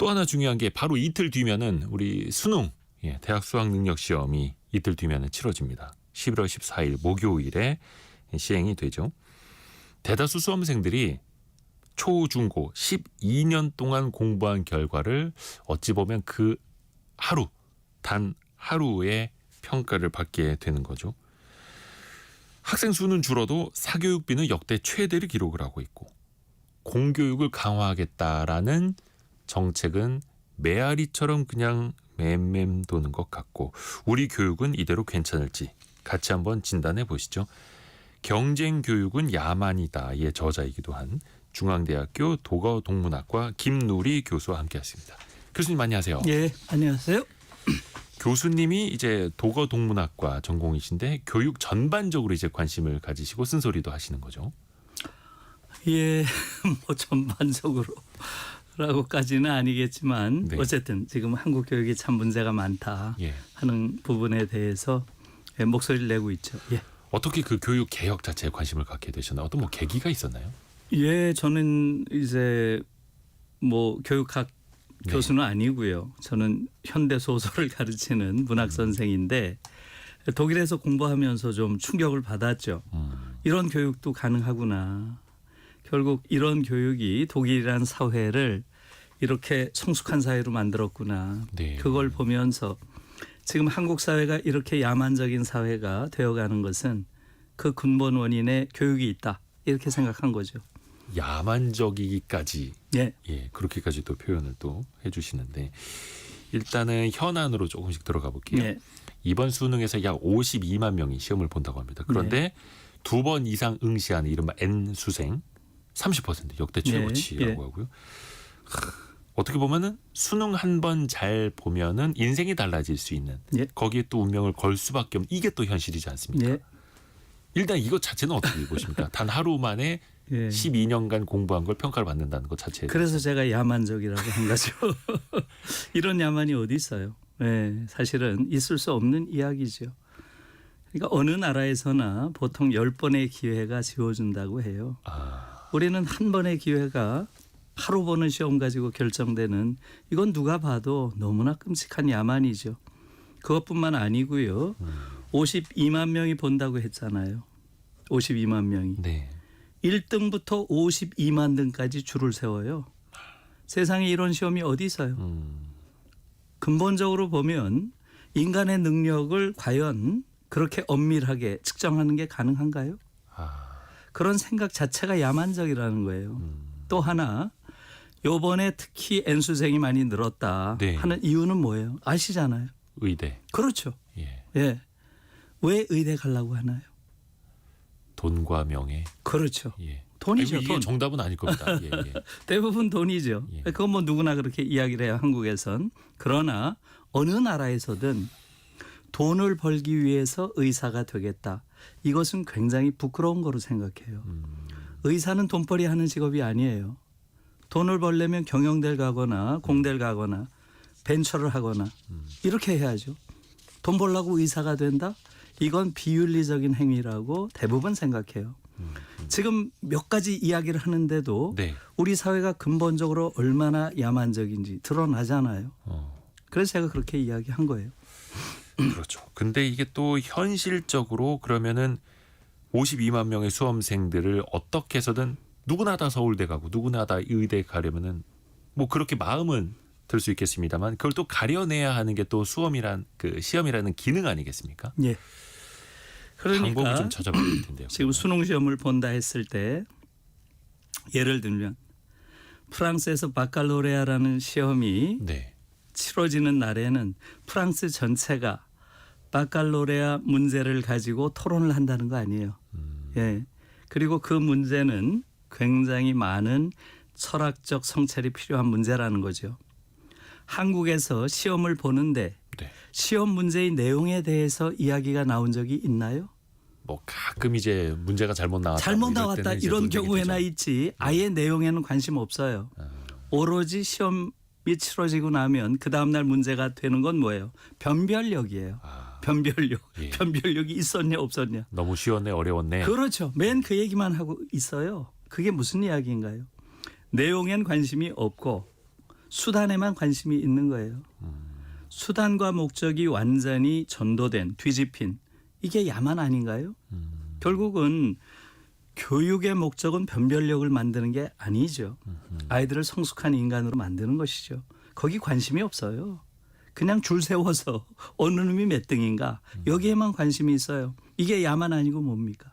또 하나 중요한 게 바로 이틀 뒤면은 우리 수능 대학 수학 능력 시험이 이틀 뒤면은 치러집니다. 11월 14일 목요일에 시행이 되죠. 대다수 수험생들이 초, 중, 고 12년 동안 공부한 결과를 어찌 보면 그 하루, 단 하루의 평가를 받게 되는 거죠. 학생 수는 줄어도 사교육비는 역대 최대를 기록을 하고 있고 공교육을 강화하겠다라는 정책은 메아리처럼 그냥 맴맴 도는 것 같고 우리 교육은 이대로 괜찮을지 같이 한번 진단해 보시죠. 경쟁교육은 야만이다의 저자이기도 한 중앙대학교 도가동문학과 김누리 교수와 함께하십니다. 교수님 안녕하세요. 예, 안녕하세요. 교수님이 이제 도가동문학과 전공이신데 교육 전반적으로 이제 관심을 가지시고 쓴소리도 하시는 거죠. 예, 뭐 전반적으로라고까지는 아니겠지만 네. 어쨌든 지금 한국 교육이 참 문제가 많다 하는 부분에 대해서 목소리를 내고 있죠. 예. 어떻게 그 교육 개혁 자체에 관심을 갖게 되셨나요? 어떤 뭐 계기가 있었나요? 예, 저는 이제 뭐 교육학 교수는 아니고요. 저는 현대 소설을 가르치는 문학 선생인데 독일에서 공부하면서 좀 충격을 받았죠. 이런 교육도 가능하구나. 결국 이런 교육이 독일이라는 사회를 이렇게 성숙한 사회로 만들었구나. 네. 그걸 보면서 지금 한국 사회가 이렇게 야만적인 사회가 되어가는 것은 그 근본 원인에 교육이 있다. 이렇게 생각한 거죠. 야만적이기까지 예. 그렇게까지 또 표현을 또 해주시는데 일단은 현안으로 조금씩 들어가 볼게요. 예. 이번 수능에서 약 52만 명이 시험을 본다고 합니다. 그런데 두 번 이상 응시하는 이른바 N수생 30% 역대 최고치라고 하고요. 어떻게 보면은 수능 한 번 잘 보면은 인생이 달라질 수 있는 거기에 또 운명을 걸 수밖에 없는 이게 또 현실이지 않습니까? 일단 이것 자체는 어떻게 보십니까? 단 하루 만에 12년간 공부한 걸 평가를 받는다는 것 자체에 그래서 제가 야만적이라고 한 거죠. 이런 야만이 어디 있어요? 사실은 있을 수 없는 이야기죠. 그러니까 어느 나라에서나 보통 10번의 기회가 지어준다고 해요. 우리는 한 번의 기회가 하루 보는 시험 가지고 결정되는 이건 누가 봐도 너무나 끔찍한 야만이죠. 그것뿐만 아니고요. 52만 명이 본다고 했잖아요. 52만 명이. 네. 1등부터 52만 등까지 줄을 세워요. 세상에 이런 시험이 어디 있어요? 근본적으로 보면 인간의 능력을 과연 그렇게 엄밀하게 측정하는 게 가능한가요? 그런 생각 자체가 야만적이라는 거예요. 또 하나 요번에 특히 N수생이 많이 늘었다 하는 이유는 뭐예요? 아시잖아요. 의대. 그렇죠. 예. 왜 의대 가려고 하나요? 돈과 명예. 그렇죠. 돈이죠. 이게 돈. 정답은 아닐 겁니다. 대부분 돈이죠. 그건 뭐 누구나 그렇게 이야기를 해요. 한국에선. 그러나 어느 나라에서든 돈을 벌기 위해서 의사가 되겠다. 이것은 굉장히 부끄러운 거로 생각해요. 의사는 돈벌이 하는 직업이 아니에요. 돈을 벌려면 경영대를 가거나 공대를 가거나 벤처를 하거나 이렇게 해야죠. 돈 벌려고 의사가 된다? 이건 비윤리적인 행위라고 대부분 생각해요. 지금 몇 가지 이야기를 하는데도 우리 사회가 근본적으로 얼마나 야만적인지 드러나잖아요. 그래서 제가 그렇게 이야기한 거예요. 그렇죠. 근데 이게 또 현실적으로 그러면은 52만 명의 수험생들을 어떻게 해서든 누구나 다 서울대 가고 누구나 다 의대 가려면은 뭐 그렇게 마음은 들 수 있겠습니다만 그걸 또 가려내야 하는 게 또 시험이라는 기능 아니겠습니까? 예. 그러니까 방법을 좀 찾아봐야 될 텐데요. 지금 수능 시험을 본다 했을 때 예를 들면 프랑스에서 바칼로레아라는 시험이 치러지는 날에는 프랑스 전체가 바칼로레아 문제를 가지고 토론을 한다는 거 아니에요. 그리고 그 문제는 굉장히 많은 철학적 성찰이 필요한 문제라는 거죠. 한국에서 시험을 보는데 시험 문제의 내용에 대해서 이야기가 나온 적이 있나요? 뭐 가끔 이제 문제가 잘못 나왔다 이런 경우에나 있지 아예 내용에는 관심 없어요. 오로지 시험이 치러지고 나면 그 다음날 문제가 되는 건 뭐예요? 변별력이에요. 변별력. 변별력이 있었냐 없었냐. 너무 쉬웠네 어려웠네. 그렇죠. 맨 그 얘기만 하고 있어요. 그게 무슨 이야기인가요? 내용엔 관심이 없고 수단에만 관심이 있는 거예요. 수단과 목적이 완전히 전도된 뒤집힌 이게 야만 아닌가요? 결국은 교육의 목적은 변별력을 만드는 게 아니죠. 아이들을 성숙한 인간으로 만드는 것이죠. 거기 관심이 없어요. 그냥 줄 세워서 어느 놈이 몇 등인가 여기에만 관심이 있어요. 이게 야만 아니고 뭡니까?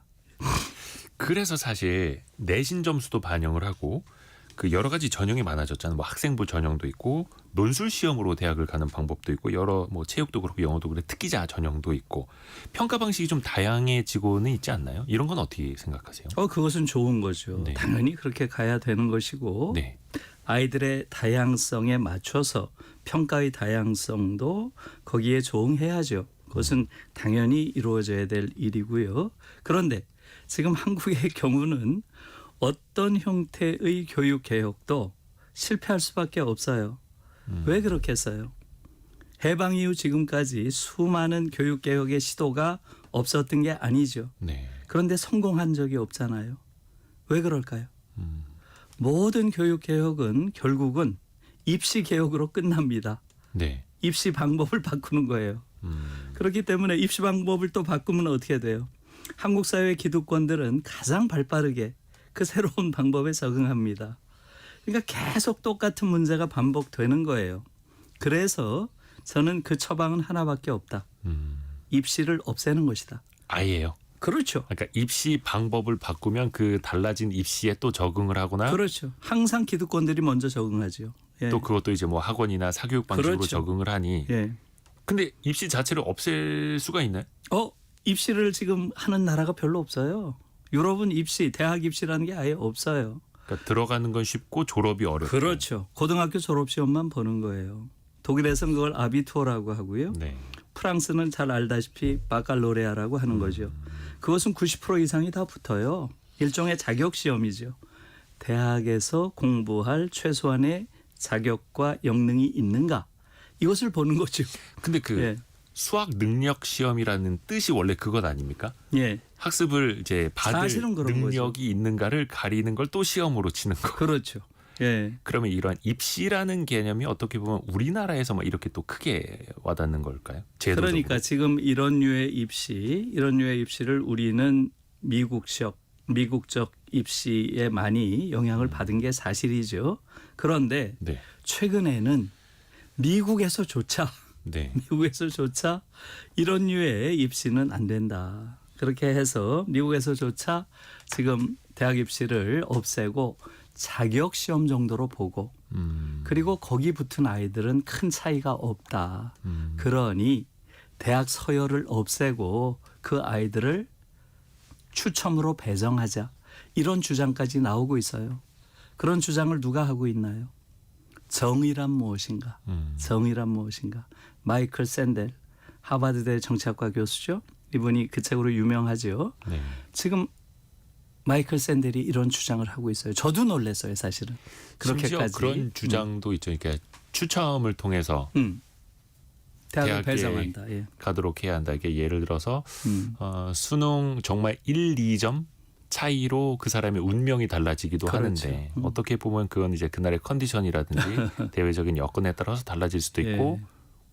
그래서 사실 내신 점수도 반영을 하고 그 여러 가지 전형이 많아졌잖아요. 뭐 학생부 전형도 있고 논술 시험으로 대학을 가는 방법도 있고 여러 뭐 체육도 그렇고 영어도 그래 특기자 전형도 있고 평가 방식이 좀 다양해지고는 있지 않나요? 이런 건 어떻게 생각하세요? 그것은 좋은 거죠. 네. 당연히 그렇게 가야 되는 것이고 네. 아이들의 다양성에 맞춰서 평가의 다양성도 거기에 조응해야죠. 그것은 당연히 이루어져야 될 일이고요. 그런데 지금 한국의 경우는 어떤 형태의 교육 개혁도 실패할 수밖에 없어요. 왜 그렇겠어요? 해방 이후 지금까지 수많은 교육 개혁의 시도가 없었던 게 아니죠. 네. 그런데 성공한 적이 없잖아요. 왜 그럴까요? 모든 교육 개혁은 결국은 입시 개혁으로 끝납니다. 네. 입시 방법을 바꾸는 거예요. 그렇기 때문에 입시 방법을 또 바꾸면 어떻게 돼요? 한국 사회 기득권들은 가장 발빠르게 그 새로운 방법에 적응합니다. 그러니까 계속 똑같은 문제가 반복되는 거예요. 그래서 저는 그 처방은 하나밖에 없다. 입시를 없애는 것이다. 아예요. 그렇죠. 그러니까 입시 방법을 바꾸면 그 달라진 입시에 또 적응을 하거나 그렇죠. 항상 기득권들이 먼저 적응하죠. 예. 또 그것도 이제 뭐 학원이나 사교육 방식으로 그렇죠. 적응을 하니. 예. 근데 입시 자체를 없앨 수가 있나요? 입시를 지금 하는 나라가 별로 없어요. 유럽은 입시, 대학 입시라는 게 아예 없어요. 그러니까 들어가는 건 쉽고 졸업이 어렵고. 그렇죠. 고등학교 졸업 시험만 보는 거예요. 독일에서는 그걸 아비투어라고 하고요. 네. 프랑스는 잘 알다시피 바칼로레아라고 하는 거죠. 그것은 90% 이상이 다 붙어요. 일종의 자격 시험이죠. 대학에서 공부할 최소한의 자격과 역량이 있는가 이것을 보는 거죠. 근데 그 예. 수학 능력 시험이라는 뜻이 원래 그것 아닙니까? 예. 학습을 이제 받을 사실은 그런 능력이 있는가를 가리는 걸 또 시험으로 치는 거. 그렇죠. 예. 그러면 이러한 입시라는 개념이 어떻게 보면 우리나라에서 뭐 이렇게 또 크게 와닿는 걸까요? 제도적으로. 그러니까 지금 이런 류의 입시를 우리는 미국적 입시에 많이 영향을 받은 게 사실이죠. 그런데 네. 최근에는 미국에서조차 네. 이런 류의 입시는 안 된다. 그렇게 해서 미국에서조차 지금 대학 입시를 없애고 자격 시험 정도로 보고 그리고 거기 붙은 아이들은 큰 차이가 없다. 그러니 대학 서열을 없애고 그 아이들을 추첨으로 배정하자. 이런 주장까지 나오고 있어요. 그런 주장을 누가 하고 있나요? 정의란 무엇인가? 정의란 무엇인가? 마이클 샌델 하버드대 정치학과 교수죠. 이분이 그 책으로 유명하죠. 네. 지금 마이클 샌델이 이런 주장을 하고 있어요. 저도 놀랐어요, 사실은. 심지어 그렇게까지. 그런 주장도 있죠. 그러니까 추첨을 통해서 대학을 대학에 배정한다. 예. 가도록 해야 한다. 이게 예를 들어서 음. 수능 정말 1, 2점 차이로 그 사람의 운명이 달라지기도 그렇죠. 하는데 어떻게 보면 그건 이제 그날의 컨디션이라든지 대외적인 여건에 따라서 달라질 수도 있고 예.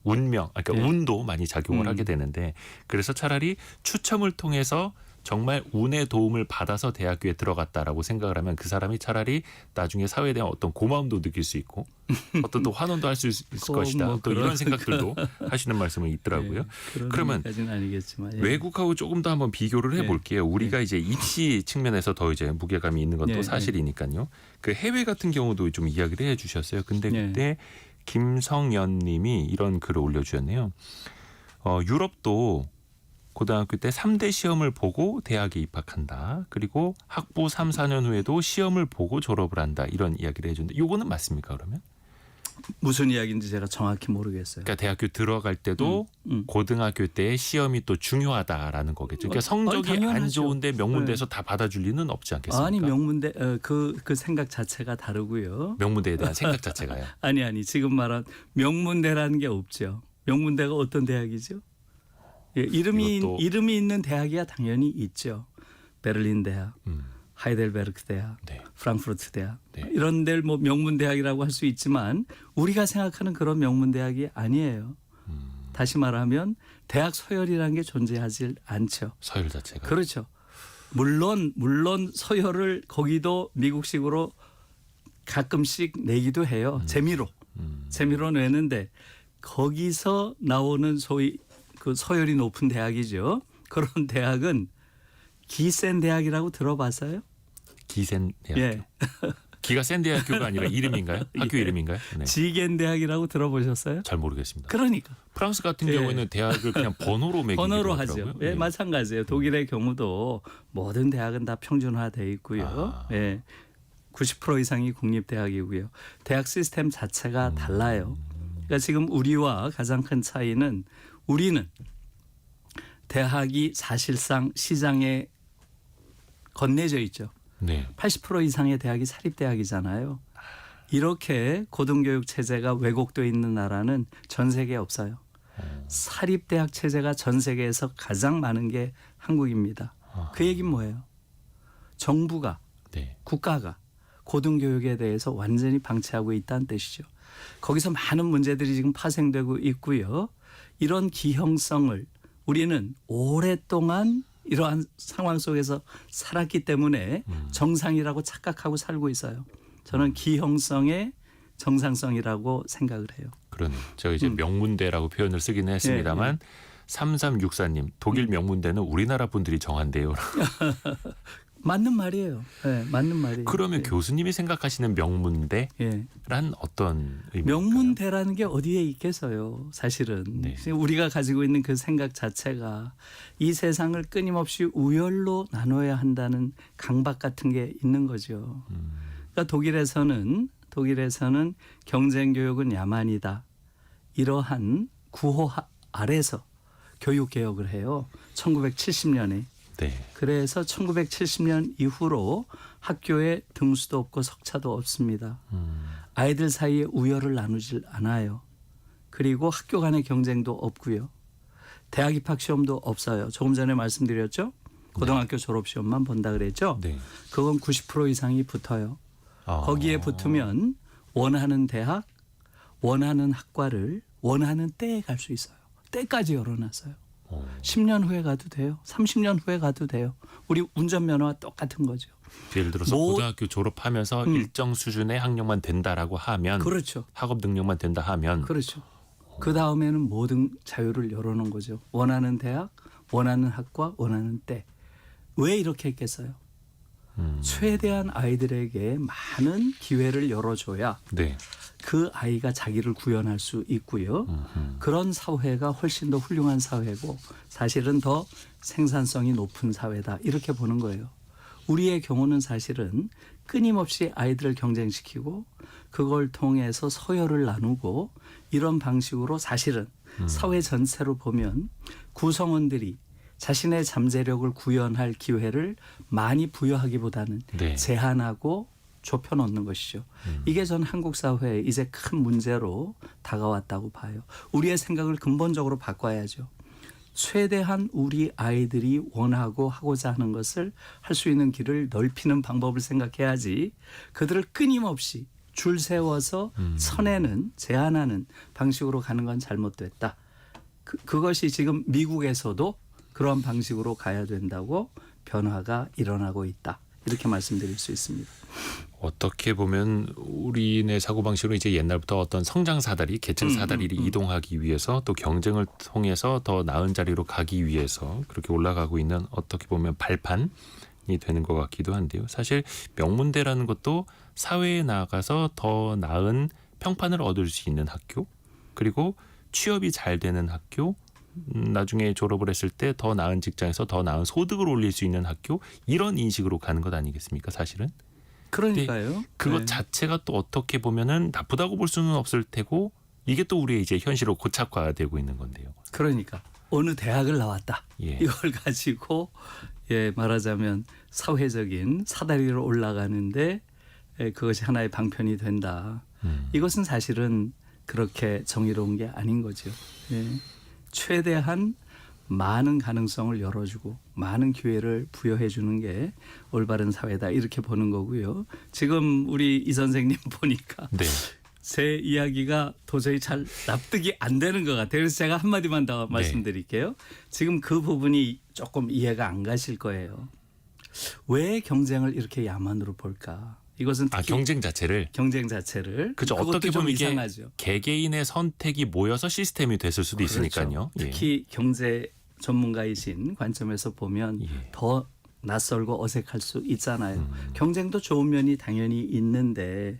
운명, 그러니까 예. 운도 많이 작용을 하게 되는데 그래서 차라리 추첨을 통해서 정말 운의 도움을 받아서 대학교에 들어갔다라고 생각을 하면 그 사람이 차라리 나중에 사회에 대한 어떤 고마움도 느낄 수 있고 어떤 또 환원도 할 수 있을 것이다. 뭐 또 이런 생각들도 하시는 말씀이 있더라고요. 예, 그러면 까지는 아니겠지만 예. 외국하고 조금 더 한번 비교를 해볼게요. 우리가 이제 입시 측면에서 더 이제 무게감이 있는 것도 예, 사실이니까요. 그 해외 같은 경우도 좀 이야기를 해주셨어요. 근데 예. 그때 김성연님이 이런 글을 올려주셨네요. 유럽도 고등학교 때 3대 시험을 보고 대학에 입학한다. 그리고 학부 3, 4년 후에도 시험을 보고 졸업을 한다. 이런 이야기를 해주는데 이거는 맞습니까 그러면? 무슨 이야기인지 제가 정확히 모르겠어요. 그러니까 대학교 들어갈 때도 고등학교 때 시험이 또 중요하다라는 거겠죠. 그러니까 성적이 안 당연하죠. 좋은데 명문대에서 다 받아줄 리는 없지 않겠습니까? 아니 명문대 그 생각 자체가 다르고요. 명문대에 대한 생각 자체가요. 아니 지금 말한 명문대라는 게 없죠. 명문대가 어떤 대학이죠? 예, 이름이 있는 대학이야 당연히 있죠. 베를린 대학, 하이델베르크 대학, 네. 프랑크푸르트 대학 네. 이런 데를 뭐 명문 대학이라고 할 수 있지만 우리가 생각하는 그런 명문 대학이 아니에요. 다시 말하면 대학 서열이라는 게 존재하지 않죠. 서열 자체가. 그렇죠. 물론 서열을 거기도 미국식으로 가끔씩 내기도 해요. 재미로 내는데 거기서 나오는 소위 그 서열이 높은 대학이죠. 그런 대학은 기센 대학이라고 들어봤어요? 기센 대학교. 예. 기가 센 대학교가 아니라 이름인가요? 학교 예. 이름인가요? 네. 지겐 대학이라고 들어보셨어요? 잘 모르겠습니다. 그러니까 프랑스 같은 예. 경우에는 대학을 그냥 번호로 매기기도 번호로 하더라고요. 하죠. 예, 마찬가지예요. 독일의 경우도 모든 대학은 다 평준화돼 있고요. 아. 예. 90% 이상이 국립대학이고요. 대학 시스템 자체가 달라요. 그러니까 지금 우리와 가장 큰 차이는 우리는 대학이 사실상 시장에 건네져 있죠. 네. 80% 이상의 대학이 사립대학이잖아요. 이렇게 고등교육 체제가 왜곡되어 있는 나라는 전 세계에 없어요. 사립대학 체제가 전 세계에서 가장 많은 게 한국입니다. 그 얘기는 뭐예요? 정부가 네. 국가가 고등교육에 대해서 완전히 방치하고 있다는 뜻이죠. 거기서 많은 문제들이 지금 파생되고 있고요. 이런 기형성을 우리는 오랫동안 이러한 상황 속에서 살았기 때문에 정상이라고 착각하고 살고 있어요. 저는 기형성의 정상성이라고 생각을 해요. 그러네요. 제가 이제 명문대라고 표현을 쓰긴 했습니다만 3364님 독일 명문대는 우리나라 분들이 정한대요. 맞는 말이에요. 네, 맞는 말이에요. 그러면 네. 교수님이 생각하시는 명문대란 예. 어떤 의미일까요? 명문대라는 게 어디에 있겠어요. 사실은 네. 우리가 가지고 있는 그 생각 자체가 이 세상을 끊임없이 우열로 나눠야 한다는 강박 같은 게 있는 거죠. 그러니까 독일에서는 경쟁 교육은 야만이다. 이러한 구호 아래서 교육 개혁을 해요. 1970년에. 네. 그래서 1970년 이후로 학교에 등수도 없고 석차도 없습니다. 아이들 사이에 우열을 나누질 않아요. 그리고 학교 간의 경쟁도 없고요. 대학 입학 시험도 없어요. 조금 전에 말씀드렸죠. 고등학교 졸업 시험만 본다 그랬죠. 네. 그건 90% 이상이 붙어요. 거기에 붙으면 원하는 대학, 원하는 학과를 원하는 때에 갈 수 있어요. 때까지 열어놨어요. 10년 후에 가도 돼요. 30년 후에 가도 돼요. 우리 운전면허와 똑같은 거죠. 예를 들어서 고등학교 졸업하면서 일정 수준의 학력만 된다라고 하면 그렇죠. 학업 능력만 된다 하면 그렇죠. 그 다음에는 모든 자유를 열어놓은 거죠. 원하는 대학, 원하는 학과, 원하는 때. 왜 이렇게 했겠어요? 최대한 아이들에게 많은 기회를 열어줘야 네. 그 아이가 자기를 구현할 수 있고요. 그런 사회가 훨씬 더 훌륭한 사회고 사실은 더 생산성이 높은 사회다. 이렇게 보는 거예요. 우리의 경우는 사실은 끊임없이 아이들을 경쟁시키고 그걸 통해서 서열을 나누고 이런 방식으로 사실은 사회 전체로 보면 구성원들이 자신의 잠재력을 구현할 기회를 많이 부여하기보다는 네. 제한하고 좁혀놓는 것이죠. 이게 전 한국 사회에 이제 큰 문제로 다가왔다고 봐요. 우리의 생각을 근본적으로 바꿔야죠. 최대한 우리 아이들이 원하고 하고자 하는 것을 할 수 있는 길을 넓히는 방법을 생각해야지 그들을 끊임없이 줄 세워서 쳐내는 제한하는 방식으로 가는 건 잘못됐다. 그것이 지금 미국에서도 그런 방식으로 가야 된다고 변화가 일어나고 있다. 이렇게 말씀드릴 수 있습니다. 어떻게 보면 우리네 사고방식으로 이제 옛날부터 어떤 성장 사다리, 계층 사다리를 이동하기 위해서 또 경쟁을 통해서 더 나은 자리로 가기 위해서 그렇게 올라가고 있는 어떻게 보면 발판이 되는 것 같기도 한데요. 사실 명문대라는 것도 사회에 나가서 더 나은 평판을 얻을 수 있는 학교, 그리고 취업이 잘 되는 학교, 나중에 졸업을 했을 때 더 나은 직장에서 더 나은 소득을 올릴 수 있는 학교, 이런 인식으로 가는 것 아니겠습니까, 사실은? 그러니까요. 그것 네. 자체가 또 어떻게 보면은 나쁘다고 볼 수는 없을 테고 이게 또 우리의 이제 현실로 고착화되고 있는 건데요. 그러니까 어느 대학을 나왔다. 예. 이걸 가지고 말하자면 사회적인 사다리로 올라가는데 그것이 하나의 방편이 된다. 이것은 사실은 그렇게 정의로운 게 아닌 거죠. 예. 최대한 많은 가능성을 열어주고 많은 기회를 부여해 주는 게 올바른 사회다 이렇게 보는 거고요. 지금 우리 이 선생님 보니까 네. 제 이야기가 도저히 잘 납득이 안 되는 것 같아요. 그래서 제가 한마디만 더 말씀드릴게요. 지금 그 부분이 조금 이해가 안 가실 거예요. 왜 경쟁을 이렇게 야만으로 볼까? 이것은 특히 경쟁 자체를. 경쟁 자체를 그렇죠. 그것도 어떻게 좀 보면 이게 이상하죠. 개개인의 선택이 모여서 시스템이 됐을 수도 그렇죠. 있으니까요. 예. 특히 경제 전문가이신 관점에서 보면 예. 더 낯설고 어색할 수 있잖아요. 경쟁도 좋은 면이 당연히 있는데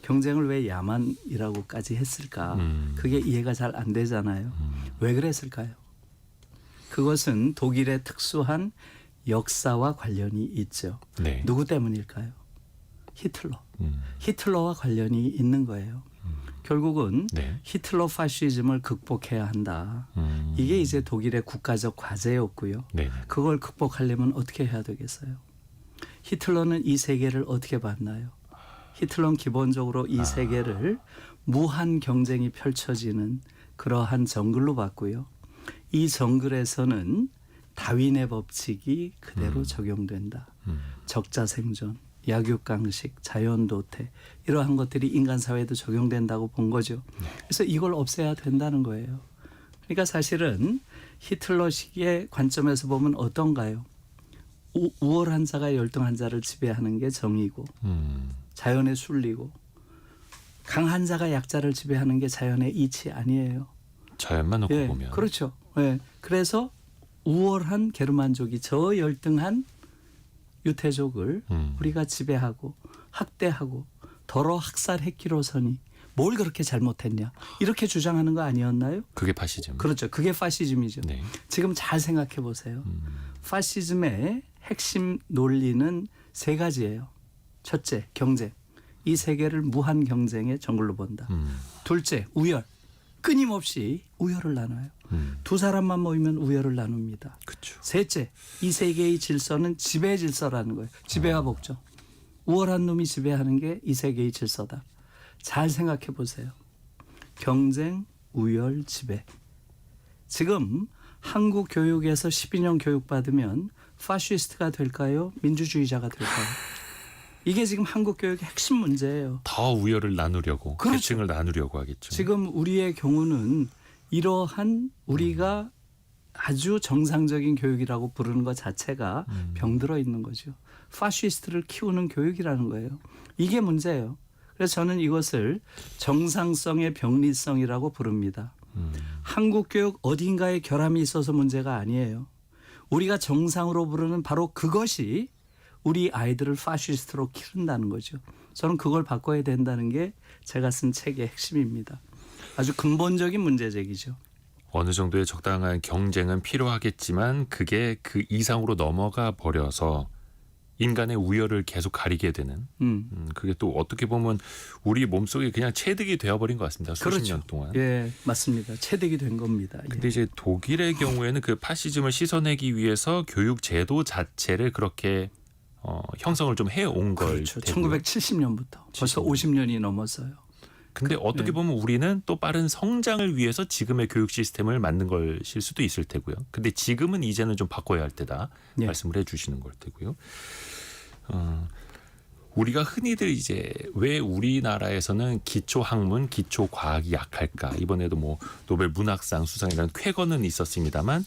경쟁을 왜 야만이라고까지 했을까? 그게 이해가 잘 안 되잖아요. 왜 그랬을까요? 그것은 독일의 특수한 역사와 관련이 있죠. 네. 누구 때문일까요? 히틀러. 음. 히틀러와 관련이 있는 거예요. 결국은 네. 히틀러 파시즘을 극복해야 한다. 이게 이제 독일의 국가적 과제였고요. 네. 그걸 극복하려면 어떻게 해야 되겠어요? 히틀러는 이 세계를 어떻게 봤나요? 히틀러는 기본적으로 이 세계를 무한 경쟁이 펼쳐지는 그러한 정글로 봤고요. 이 정글에서는 다윈의 법칙이 그대로 적용된다. 적자생존, 약육강식, 자연도태 이러한 것들이 인간 사회에도 적용된다고 본 거죠. 그래서 이걸 없애야 된다는 거예요. 그러니까 사실은 히틀러 시기의 관점에서 보면 어떤가요? 우월한 자가 열등한 자를 지배하는 게 정의고 자연에 순리고 강한 자가 약자를 지배하는 게 자연의 이치 아니에요. 자연만 놓고 예, 보면. 그렇죠. 예, 그래서 우월한 게르만족이 저 열등한 유태족을 우리가 지배하고 학대하고 더러 학살했기로서니 뭘 그렇게 잘못했냐 이렇게 주장하는 거 아니었나요? 그게 파시즘. 그렇죠. 그게 파시즘이죠. 네. 지금 잘 생각해 보세요. 파시즘의 핵심 논리는 세 가지예요. 첫째, 경쟁. 이 세계를 무한 경쟁의 정글로 본다. 둘째, 우열. 끊임없이 우열을 나눠요. 두 사람만 모이면 우열을 나눕니다. 그렇죠. 셋째, 이 세계의 질서는 지배 질서라는 거예요. 지배와 복종. 우월한 놈이 지배하는 게 이 세계의 질서다. 잘 생각해 보세요. 경쟁, 우열, 지배. 지금 한국 교육에서 12년 교육받으면 파시스트가 될까요? 민주주의자가 될까요? 이게 지금 한국 교육의 핵심 문제예요. 더 우열을 나누려고, 그렇죠. 계층을 나누려고 하겠죠. 지금 우리의 경우는 이러한 우리가 아주 정상적인 교육이라고 부르는 것 자체가 병들어 있는 거죠. 파시스트를 키우는 교육이라는 거예요. 이게 문제예요. 그래서 저는 이것을 정상성의 병리성이라고 부릅니다. 한국 교육 어딘가에 결함이 있어서 문제가 아니에요. 우리가 정상으로 부르는 바로 그것이 우리 아이들을 파시스트로 키운다는 거죠. 저는 그걸 바꿔야 된다는 게 제가 쓴 책의 핵심입니다. 아주 근본적인 문제 제기죠. 어느 정도의 적당한 경쟁은 필요하겠지만 그게 그 이상으로 넘어가 버려서 인간의 우열을 계속 가리게 되는 그게 또 어떻게 보면 우리 몸속에 그냥 체득이 되어버린 것 같습니다. 수십 그렇죠. 년 동안. 예, 맞습니다. 체득이 된 겁니다. 근데 이제 독일의 경우에는 그 파시즘을 씻어내기 위해서 교육 제도 자체를 그렇게 형성을 좀 해온 걸 그렇죠. 테고요. 1970년부터 벌써 50년이 넘었어요. 근데 어떻게 보면 우리는 또 빠른 성장을 위해서 지금의 교육 시스템을 만든 것일 수도 있을 테고요. 근데 지금은 이제는 좀 바꿔야 할 때다 예. 말씀을 해주시는 걸 테고요. 우리가 흔히들 이제 왜 우리나라에서는 기초 학문, 기초 과학이 약할까? 이번에도 뭐 노벨 문학상 수상이라는 쾌거는 있었습니다만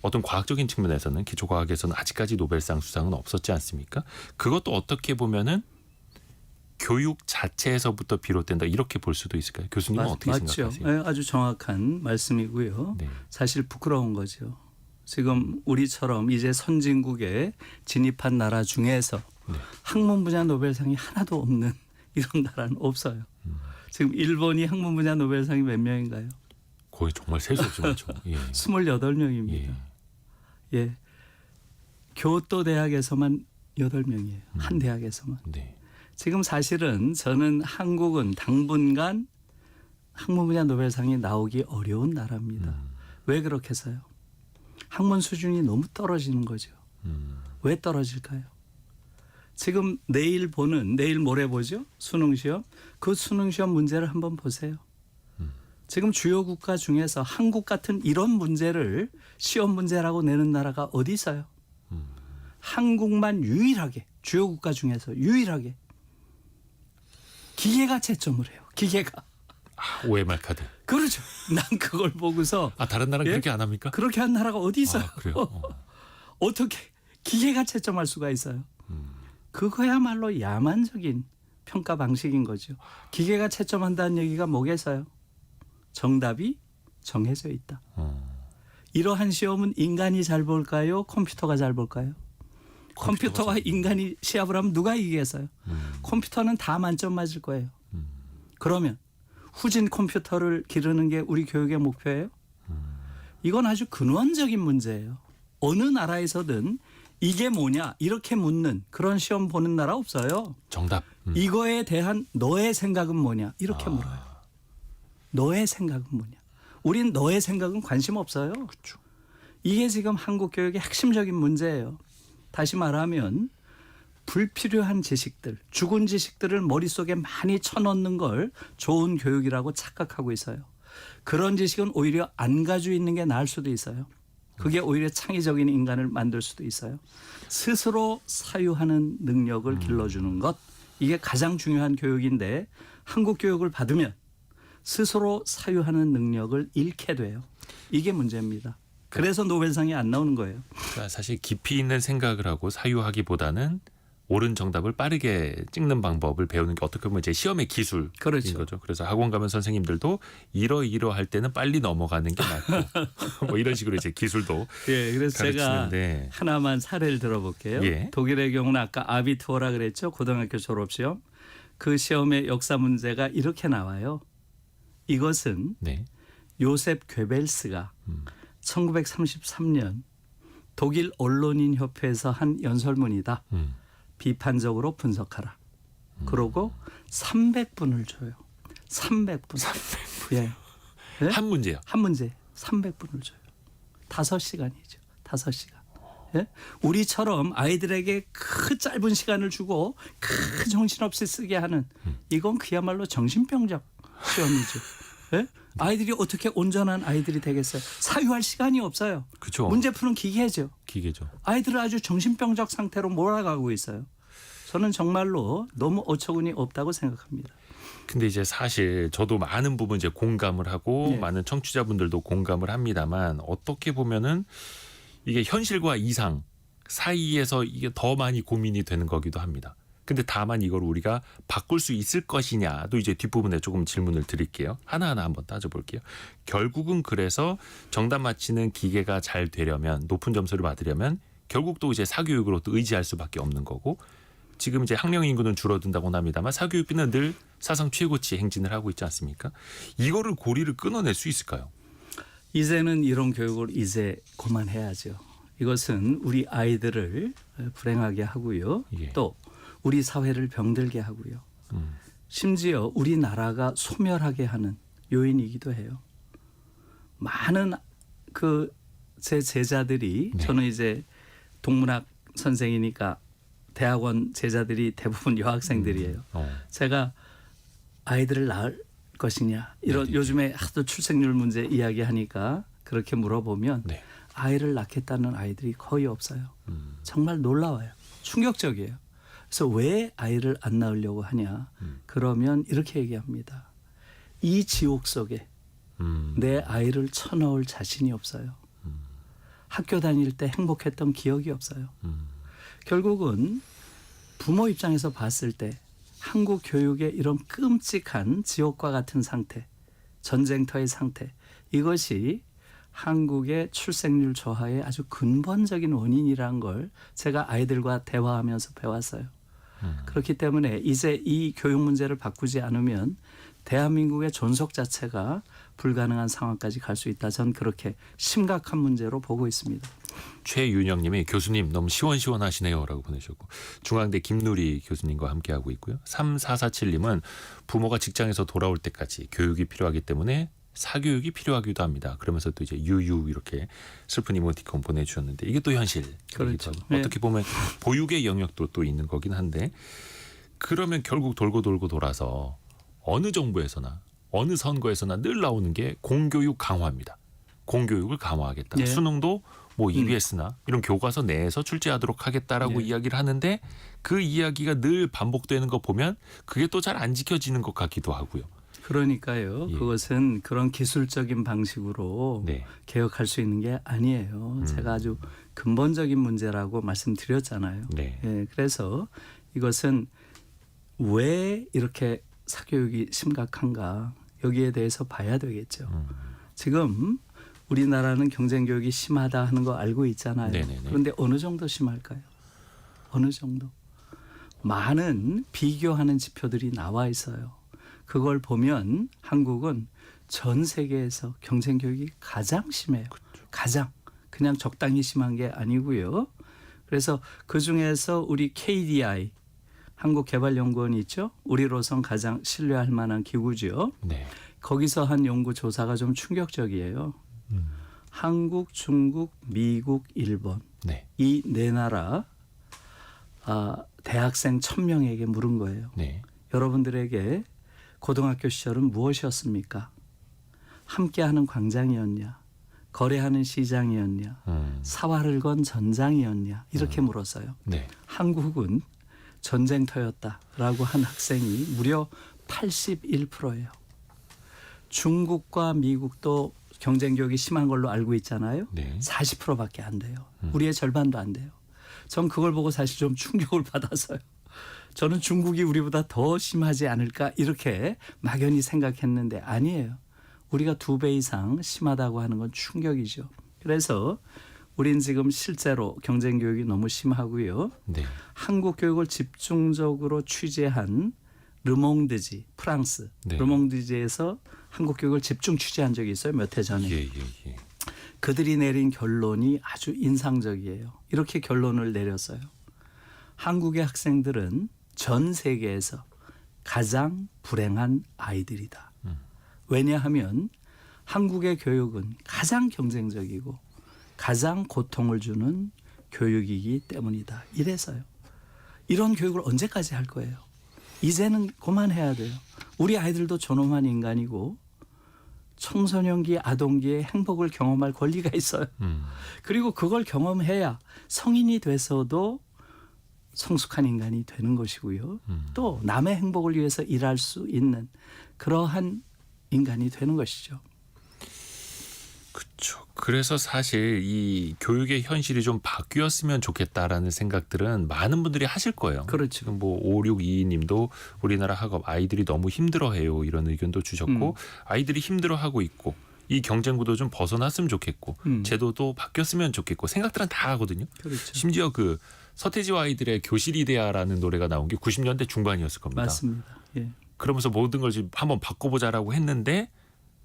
어떤 과학적인 측면에서는 기초 과학에서는 아직까지 노벨상 수상은 없었지 않습니까? 그것도 어떻게 보면은 교육 자체에서부터 비롯된다 이렇게 볼 수도 있을까요? 교수님은 어떻게 맞죠. 생각하세요? 네, 아주 정확한 말씀이고요. 네. 사실 부끄러운 거죠. 지금 우리처럼 이제 선진국에 진입한 나라 중에서 학문 분야 노벨상이 하나도 없는 이런 나라는 없어요. 지금 일본이 학문 분야 노벨상이 몇 명인가요? 거의 정말 셀 수 없이 많죠. 예. 28명입니다. 예. 교토 대학에서만 8명이에요. 한 대학에서만. 네. 지금 사실은 저는 한국은 당분간 학문 분야 노벨상이 나오기 어려운 나라입니다. 왜 그렇겠어요? 학문 수준이 너무 떨어지는 거죠. 왜 떨어질까요? 지금 내일 모레 보죠? 수능 시험. 그 수능 시험 문제를 한번 보세요. 지금 주요 국가 중에서 한국 같은 이런 문제를 시험 문제라고 내는 나라가 어디 있어요? 한국만 유일하게 주요 국가 중에서 유일하게 기계가 채점을 해요. 기계가. OMR 카드. 그렇죠. 난 그걸 보고서 다른 나라는 예? 그렇게 안 합니까? 그렇게 한 나라가 어디 있어요? 그래요? 어떻게 기계가 채점할 수가 있어요? 그거야말로 야만적인 평가 방식인 거죠. 기계가 채점한다는 얘기가 뭐겠어요? 정답이 정해져 있다. 이러한 시험은 인간이 잘 볼까요? 컴퓨터가 잘 볼까요? 컴퓨터와 인간이 시합을 하면 누가 이기겠어요? 컴퓨터는 다 만점 맞을 거예요. 그러면 후진 컴퓨터를 기르는 게 우리 교육의 목표예요? 이건 아주 근원적인 문제예요. 어느 나라에서든 이게 뭐냐 이렇게 묻는 그런 시험 보는 나라 없어요. 정답. 이거에 대한 너의 생각은 뭐냐 이렇게 물어요. 너의 생각은 뭐냐. 우린 너의 생각은 관심 없어요. 그렇죠. 이게 지금 한국 교육의 핵심적인 문제예요. 다시 말하면 불필요한 지식들, 죽은 지식들을 머릿속에 많이 쳐넣는 걸 좋은 교육이라고 착각하고 있어요. 그런 지식은 오히려 안 가지고 있는 게 나을 수도 있어요. 그게 오히려 창의적인 인간을 만들 수도 있어요. 스스로 사유하는 능력을 길러주는 것. 이게 가장 중요한 교육인데 한국 교육을 받으면 스스로 사유하는 능력을 잃게 돼요. 이게 문제입니다. 그래서 노벨상이 안 나오는 거예요. 그러니까 사실 깊이 있는 생각을 하고 사유하기보다는 옳은 정답을 빠르게 찍는 방법을 배우는 게 어떻게 보면 이제 시험의 기술인 그렇죠. 거죠. 그래서 학원 가면 선생님들도 이러이러할 때는 빨리 넘어가는 게 낫고 뭐 이런 식으로 이제 기술도 예, 그래서 가르치는데. 제가 하나만 사례를 들어볼게요. 예. 독일의 경우는 아까 아비투어라 그랬죠. 고등학교 졸업시험. 그 시험의 역사 문제가 이렇게 나와요. 이것은 네. 요셉 괴벨스가 1933년 독일 언론인 협회에서 한 연설문이다. 비판적으로 분석하라. 그러고 300분을 줘요. 300분. 예. 예? 한 문제요. 한 문제 300분을 줘요. 5시간이죠. 5시간. 예? 우리처럼 아이들에게 그 짧은 시간을 주고 그 정신없이 쓰게 하는 이건 그야말로 정신병적 시험이죠. 예? 아이들이 어떻게 온전한 아이들이 되겠어요? 사유할 시간이 없어요. 그렇죠. 문제 푸는 기계죠. 기계죠. 아이들을 아주 정신병적 상태로 몰아가고 있어요. 저는 정말로 너무 어처구니 없다고 생각합니다. 근데 이제 사실 저도 많은 부분 이제 공감을 하고 네. 많은 청취자분들도 공감을 합니다만 어떻게 보면은 이게 현실과 이상 사이에서 이게 더 많이 고민이 되는 거기도 합니다. 근데 다만 이걸 우리가 바꿀 수 있을 것이냐도 이제 뒷부분에 조금 질문을 드릴게요. 하나하나 한번 따져볼게요. 결국은 그래서 정답 맞히는 기계가 잘 되려면 높은 점수를 받으려면 결국 또 이제 사교육으로 또 의지할 수밖에 없는 거고 지금 이제 학령 인구는 줄어든다고는 합니다만 사교육비는 늘 사상 최고치 행진을 하고 있지 않습니까? 이거를 고리를 끊어낼 수 있을까요? 이제는 이런 교육을 이제 그만해야죠. 이것은 우리 아이들을 불행하게 하고요. 예. 또 우리 사회를 병들게 하고요. 심지어 우리나라가 소멸하게 하는 요인이기도 해요. 많은 그 제 제자들이 네. 저는 이제 동문학 선생이니까 대학원 제자들이 대부분 여학생들이에요. 제가 아이들을 낳을 것이냐 이런 네. 요즘에 하도 출생률 문제 이야기하니까 그렇게 물어보면 네. 아이를 낳겠다는 아이들이 거의 없어요. 정말 놀라워요. 충격적이에요. 그래서 왜 아이를 안 낳으려고 하냐. 그러면 이렇게 얘기합니다. 이 지옥 속에 내 아이를 쳐넣을 자신이 없어요. 학교 다닐 때 행복했던 기억이 없어요. 결국은 부모 입장에서 봤을 때 한국 교육의 이런 끔찍한 지옥과 같은 상태, 전쟁터의 상태, 이것이 한국의 출생률 저하의 아주 근본적인 원인이라는 걸 제가 아이들과 대화하면서 배웠어요. 그렇기 때문에 이제 이 교육 문제를 바꾸지 않으면 대한민국의 존속 자체가 불가능한 상황까지 갈 수 있다. 전 그렇게 심각한 문제로 보고 있습니다. 최윤영님이 교수님 너무 시원시원하시네요라고 보내셨고 중앙대 김누리 교수님과 함께하고 있고요. 3447님은 부모가 직장에서 돌아올 때까지 교육이 필요하기 때문에 사교육이 필요하기도 합니다. 그러면서 또 이제 유유 이렇게 슬픈 이모티콘 보내주셨는데 이게 또 현실. 그렇죠. 어떻게 보면 보육의 영역도 또 있는 거긴 한데 그러면 결국 돌고 돌고 돌아서 어느 정부에서나 어느 선거에서나 늘 나오는 게 공교육 강화입니다. 공교육을 강화하겠다. 네. 수능도 뭐 EBS나 이런 교과서 내에서 출제하도록 하겠다라고 네. 이야기를 하는데 그 이야기가 늘 반복되는 거 보면 그게 또 잘 안 지켜지는 것 같기도 하고요. 그러니까요. 예. 그것은 그런 기술적인 방식으로 네. 개혁할 수 있는 게 아니에요. 제가 아주 근본적인 문제라고 말씀드렸잖아요. 네. 예, 그래서 이것은 왜 이렇게 사교육이 심각한가 여기에 대해서 봐야 되겠죠. 지금 우리나라는 경쟁교육이 심하다 하는 거 알고 있잖아요. 네네네. 그런데 어느 정도 심할까요? 어느 정도? 많은 비교하는 지표들이 나와 있어요. 그걸 보면 한국은 전 세계에서 경쟁교육이 가장 심해요. 가장. 그냥 적당히 심한 게 아니고요. 그래서 그중에서 우리 KDI 한국개발연구원이 있죠. 우리로선 가장 신뢰할 만한 기구죠. 네. 거기서 한 연구 조사가 좀 충격적이에요. 한국, 중국, 미국, 일본 네. 이 네 나라 대학생 1,000명에게 물은 거예요. 네. 여러분들에게 고등학교 시절은 무엇이었습니까? 함께하는 광장이었냐? 거래하는 시장이었냐? 사활을 건 전장이었냐? 이렇게 물었어요. 네. 한국은 전쟁터였다라고 한 학생이 무려 81%예요. 중국과 미국도 경쟁교육이 심한 걸로 알고 있잖아요. 네. 40%밖에 안 돼요. 우리의 절반도 안 돼요. 전 그걸 보고 사실 좀 충격을 받아서요. 저는 중국이 우리보다 더 심하지 않을까 이렇게 막연히 생각했는데 아니에요. 우리가 2배 이상 심하다고 하는 건 충격이죠. 그래서 우린 지금 실제로 경쟁교육이 너무 심하고요. 네. 한국 교육을 집중적으로 취재한 르몽드지 프랑스 네. 르몽드지에서 한국 교육을 집중 취재한 적이 있어요. 몇 해 전에. 예. 그들이 내린 결론이 아주 인상적이에요. 이렇게 결론을 내렸어요. 한국의 학생들은 전 세계에서 가장 불행한 아이들이다. 왜냐하면 한국의 교육은 가장 경쟁적이고 가장 고통을 주는 교육이기 때문이다. 이래서요. 이런 교육을 언제까지 할 거예요? 이제는 그만해야 돼요. 우리 아이들도 존엄한 인간이고 청소년기, 아동기의 행복을 경험할 권리가 있어요. 그리고 그걸 경험해야 성인이 돼서도 성숙한 인간이 되는 것이고요. 또 남의 행복을 위해서 일할 수 있는 그러한 인간이 되는 것이죠. 그렇죠. 그래서 사실 이 교육의 현실이 좀 바뀌었으면 좋겠다라는 생각들은 많은 분들이 하실 거예요. 그렇죠. 지금 뭐 5622님도 우리나라 학업 아이들이 너무 힘들어해요 이런 의견도 주셨고 아이들이 힘들어하고 있고 이 경쟁 구도 좀 벗어났으면 좋겠고 제도도 바뀌었으면 좋겠고 생각들은 다 하거든요. 그렇죠. 심지어 그 서태지와 아이들의 교실이데아라는 노래가 나온 게 90년대 중반이었을 겁니다. 맞습니다. 예. 그러면서 모든 걸 지금 한번 바꿔보자라고 했는데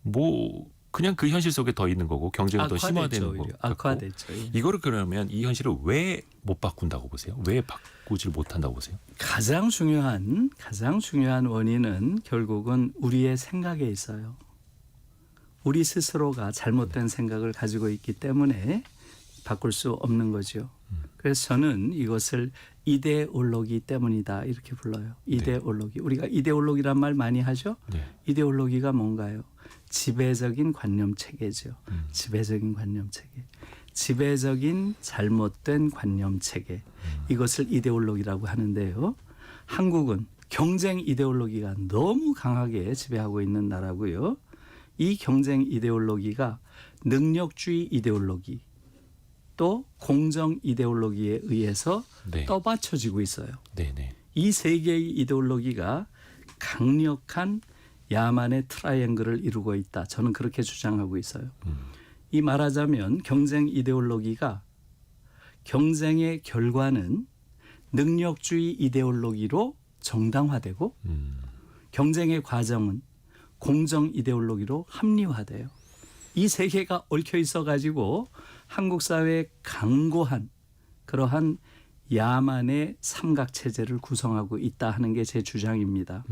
뭐 그냥 그 현실 속에 더 있는 거고 경쟁은 더 심화되는 거고. 악화됐죠. 예. 이거를 그러면 이 현실을 왜 못 바꾼다고 보세요? 왜 바꾸질 못한다고 보세요? 가장 중요한 원인은 결국은 우리의 생각에 있어요. 우리 스스로가 잘못된 생각을 가지고 있기 때문에 바꿀 수 없는 거죠. 그래서 저는 이것을 이데올로기 때문이다 이렇게 불러요. 이데올로기. 우리가 이데올로기란 말 많이 하죠. 네. 이데올로기가 뭔가요? 지배적인 관념 체계죠. 지배적인 관념 체계. 지배적인 잘못된 관념 체계. 이것을 이데올로기라고 하는데요. 한국은 경쟁 이데올로기가 너무 강하게 지배하고 있는 나라고요. 이 경쟁 이데올로기가 능력주의 이데올로기 또 공정 이데올로기에 의해서 네. 떠받쳐지고 있어요. 네네. 이 세 개의 이데올로기가 강력한 야만의 트라이앵글을 이루고 있다. 저는 그렇게 주장하고 있어요. 이 말하자면 경쟁 이데올로기가 경쟁의 결과는 능력주의 이데올로기로 정당화되고 경쟁의 과정은 공정 이데올로기로 합리화돼요. 이 세 개가 얽혀 있어 가지고 한국 사회의 강고한 그러한 야만의 삼각체제를 구성하고 있다 하는 게 제 주장입니다.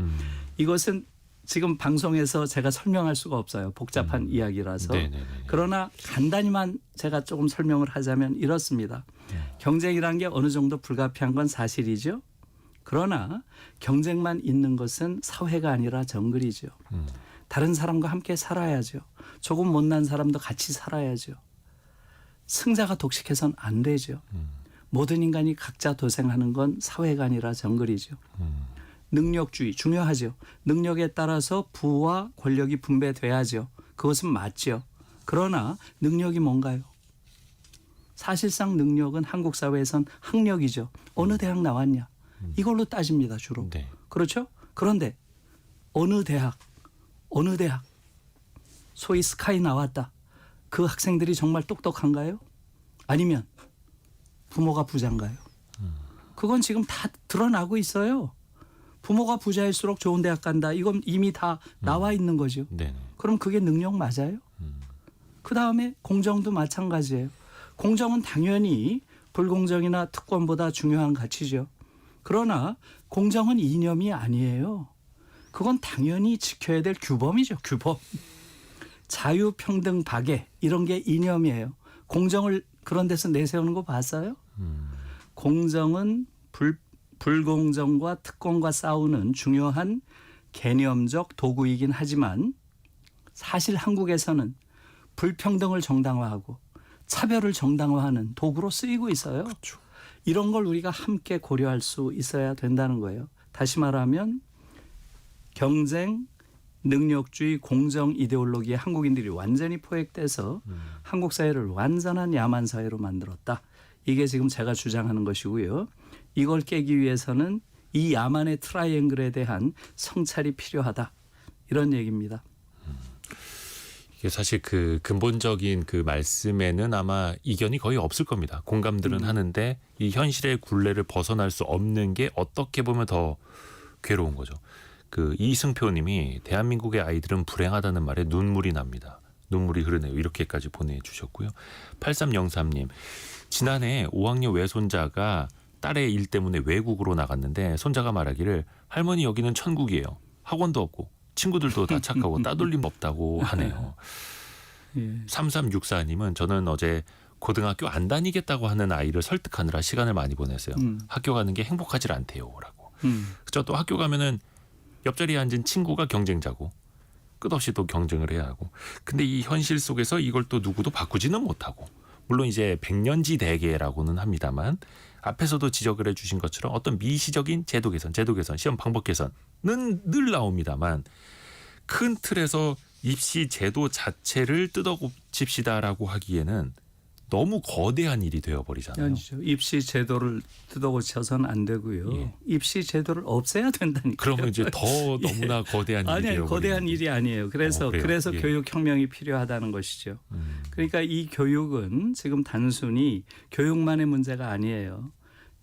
이것은 지금 방송에서 제가 설명할 수가 없어요. 복잡한 이야기라서. 네네네. 그러나 간단히만 제가 조금 설명을 하자면 이렇습니다. 경쟁이라는 게 어느 정도 불가피한 건 사실이죠. 그러나 경쟁만 있는 것은 사회가 아니라 정글이죠. 다른 사람과 함께 살아야죠. 조금 못난 사람도 같이 살아야죠. 승자가 독식해서는 안 되죠. 모든 인간이 각자 도생하는 건 사회가 아니라 정글이죠. 능력주의 중요하죠. 능력에 따라서 부와 권력이 분배돼야죠. 그것은 맞죠. 그러나 능력이 뭔가요? 사실상 능력은 한국 사회에선 학력이죠. 어느 대학 나왔냐? 이걸로 따집니다, 주로. 네. 그렇죠? 그런데 어느 대학 소위 스카이 나왔다. 그 학생들이 정말 똑똑한가요? 아니면 부모가 부자인가요? 그건 지금 다 드러나고 있어요. 부모가 부자일수록 좋은 대학 간다. 이건 이미 다 나와 있는 거죠. 네. 그럼 그게 능력 맞아요? 그다음에 공정도 마찬가지예요. 공정은 당연히 불공정이나 특권보다 중요한 가치죠. 그러나 공정은 이념이 아니에요. 그건 당연히 지켜야 될 규범이죠. 규범. 자유평등 박애 이런 게 이념이에요. 공정을 그런 데서 내세우는 거 봤어요? 공정은 불공정과 특권과 싸우는 중요한 개념적 도구이긴 하지만 사실 한국에서는 불평등을 정당화하고 차별을 정당화하는 도구로 쓰이고 있어요. 그렇죠. 이런 걸 우리가 함께 고려할 수 있어야 된다는 거예요. 다시 말하면 경쟁, 능력주의, 공정 이데올로기에 한국인들이 완전히 포획돼서 한국 사회를 완전한 야만 사회로 만들었다. 이게 지금 제가 주장하는 것이고요. 이걸 깨기 위해서는 이 야만의 트라이앵글에 대한 성찰이 필요하다. 이런 얘기입니다. 이게 사실 그 근본적인 그 말씀에는 아마 이견이 거의 없을 겁니다. 공감들은 하는데 이 현실의 굴레를 벗어날 수 없는 게 어떻게 보면 더 괴로운 거죠. 그 이승표님이 대한민국의 아이들은 불행하다는 말에 눈물이 납니다. 눈물이 흐르네요. 이렇게까지 보내주셨고요. 8303님 지난해 5학년 외손자가 딸의 일 때문에 외국으로 나갔는데 손자가 말하기를 할머니 여기는 천국이에요. 학원도 없고 친구들도 다 착하고 따돌림 없다고 하네요. 예. 3364님은 저는 어제 고등학교 안 다니겠다고 하는 아이를 설득하느라 시간을 많이 보냈어요. 학교 가는 게 행복하질 않대요. 라고. 그렇죠. 또 학교 가면은 옆자리에 앉은 친구가 경쟁자고 끝없이 또 경쟁을 해야 하고. 근데 이 현실 속에서 이걸 또 누구도 바꾸지는 못하고. 물론 이제 백년지 대계라고는 합니다만 앞에서도 지적을 해 주신 것처럼 어떤 미시적인 제도 개선, 시험 방법 개선은 늘 나옵니다만 큰 틀에서 입시 제도 자체를 뜯어고칩시다라고 하기에는 너무 거대한 일이 되어버리잖아요. 아니죠. 입시 제도를 뜯어고쳐서는 안 되고요. 예. 입시 제도를 없애야 된다니까요. 그러면 이제 더 너무나 거대한 일이 아니요, 거대한 되어버리는데. 일이 아니에요. 그래서 그래요? 예. 교육혁명이 필요하다는 것이죠. 그러니까 이 교육은 지금 단순히 교육만의 문제가 아니에요.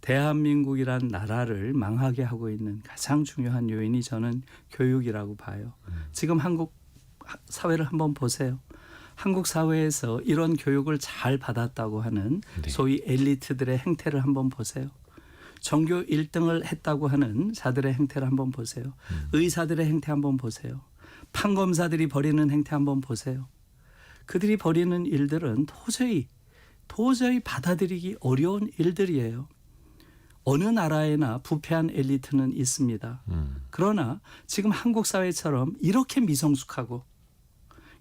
대한민국이란 나라를 망하게 하고 있는 가장 중요한 요인이 저는 교육이라고 봐요. 지금 한국 사회를 한번 보세요. 한국 사회에서 이런 교육을 잘 받았다고 하는 네. 소위 엘리트들의 행태를 한번 보세요. 전교 1등을 했다고 하는 자들의 행태를 한번 보세요. 의사들의 행태 한번 보세요. 판검사들이 벌이는 행태 한번 보세요. 그들이 벌이는 일들은 도저히 받아들이기 어려운 일들이에요. 어느 나라에나 부패한 엘리트는 있습니다. 그러나 지금 한국 사회처럼 이렇게 미성숙하고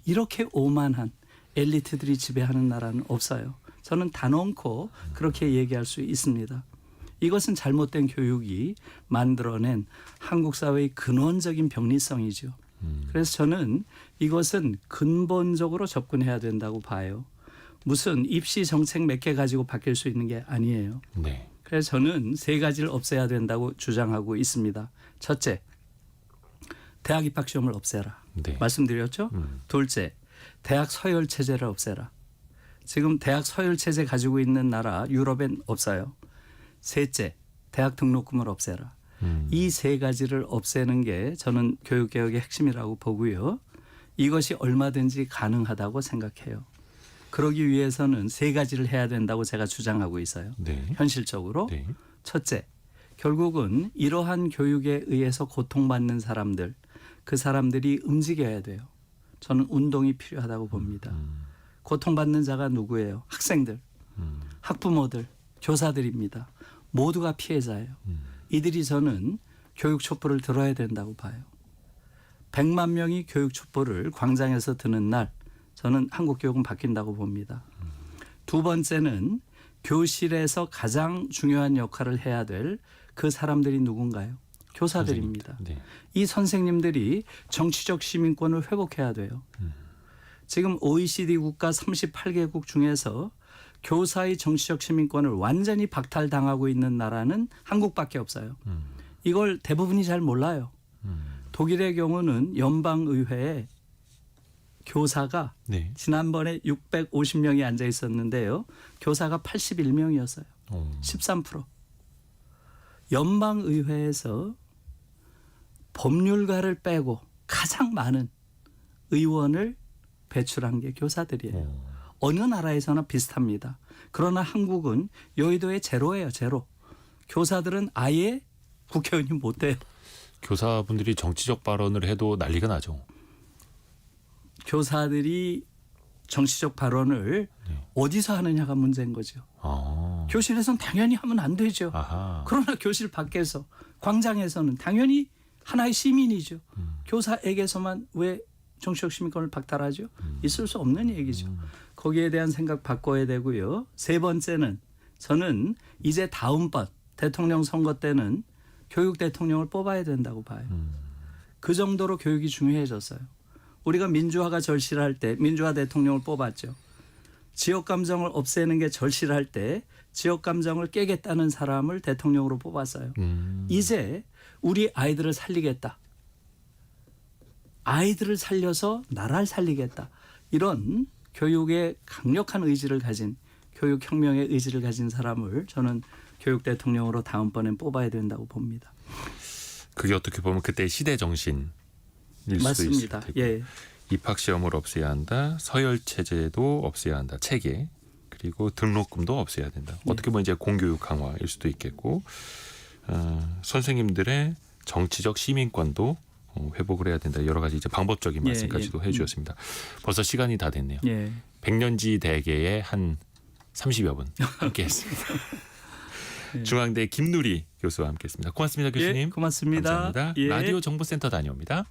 이렇게 오만한 엘리트들이 지배하는 나라는 없어요. 저는 단언코 그렇게 얘기할 수 있습니다. 이것은 잘못된 교육이 만들어낸 한국 사회의 근원적인 병리성이죠. 그래서 저는 이것은 근본적으로 접근해야 된다고 봐요. 무슨 입시 정책 몇 개 가지고 바뀔 수 있는 게 아니에요. 네. 그래서 저는 세 가지를 없애야 된다고 주장하고 있습니다. 첫째, 대학 입학 시험을 없애라. 네. 말씀드렸죠? 둘째, 대학 서열 체제를 없애라. 지금 대학 서열 체제 가지고 있는 나라 유럽엔 없어요. 셋째, 대학 등록금을 없애라. 이 세 가지를 없애는 게 저는 교육개혁의 핵심이라고 보고요. 이것이 얼마든지 가능하다고 생각해요. 그러기 위해서는 세 가지를 해야 된다고 제가 주장하고 있어요. 네. 현실적으로. 네. 첫째, 결국은 이러한 교육에 의해서 고통받는 사람들, 그 사람들이 움직여야 돼요. 저는 운동이 필요하다고 봅니다. 고통받는 자가 누구예요? 학생들, 학부모들, 교사들입니다. 모두가 피해자예요. 이들이 저는 교육 촛불을 들어야 된다고 봐요. 100만 명이 교육 촛불을 광장에서 드는 날 저는 한국 교육은 바뀐다고 봅니다. 두 번째는 교실에서 가장 중요한 역할을 해야 될 그 사람들이 누군가요? 교사들입니다. 네. 이 선생님들이 정치적 시민권을 회복해야 돼요. 지금 OECD 국가 38개국 중에서 교사의 정치적 시민권을 완전히 박탈당하고 있는 나라는 한국밖에 없어요. 이걸 대부분이 잘 몰라요. 독일의 경우는 연방의회에 교사가 네. 지난번에 650명이 앉아 있었는데요. 교사가 81명이었어요. 13%. 연방의회에서 법률가를 빼고 가장 많은 의원을 배출한 게 교사들이에요. 어느 나라에서나 비슷합니다. 그러나 한국은 여의도의 제로예요. 제로. 교사들은 아예 국회의원이 못 돼요. 교사분들이 정치적 발언을 해도 난리가 나죠. 교사들이 정치적 발언을 어디서 하느냐가 문제인 거죠. 교실에서는 당연히 하면 안 되죠. 아하. 그러나 교실 밖에서 광장에서는 당연히 하나의 시민이죠. 교사에게서만 왜 정치적 시민권을 박탈하죠? 있을 수 없는 얘기죠. 거기에 대한 생각 바꿔야 되고요. 세 번째는 저는 이제 다음번 대통령 선거 때는 교육 대통령을 뽑아야 된다고 봐요. 그 정도로 교육이 중요해졌어요. 우리가 민주화가 절실할 때 민주화 대통령을 뽑았죠. 지역 감정을 없애는 게 절실할 때 지역 감정을 깨겠다는 사람을 대통령으로 뽑았어요. 이제 우리 아이들을 살리겠다. 아이들을 살려서 나라를 살리겠다. 이런 교육의 강력한 의지를 가진 교육혁명의 의지를 가진 사람을 저는 교육 대통령으로 다음번엔 뽑아야 된다고 봅니다. 그게 어떻게 보면 그때 시대 정신일 맞습니다. 수도 있을 테고. 예. 입학 시험을 없애야 한다. 서열 체제도 없애야 한다. 체계. 그리고 등록금도 없애야 된다. 어떻게 보면 이제 공교육 강화일 수도 있겠고 선생님들의 정치적 시민권도 회복을 해야 된다. 여러 가지 이제 방법적인 말씀까지도 해주셨습니다. 벌써 시간이 다 됐네요. 예. 백년지 대계의 한 30여 분 함께했습니다. 중앙대 김누리 교수와 함께했습니다. 고맙습니다, 교수님. 예, 고맙습니다. 감사합니다. 예. 라디오 정보센터 다녀옵니다.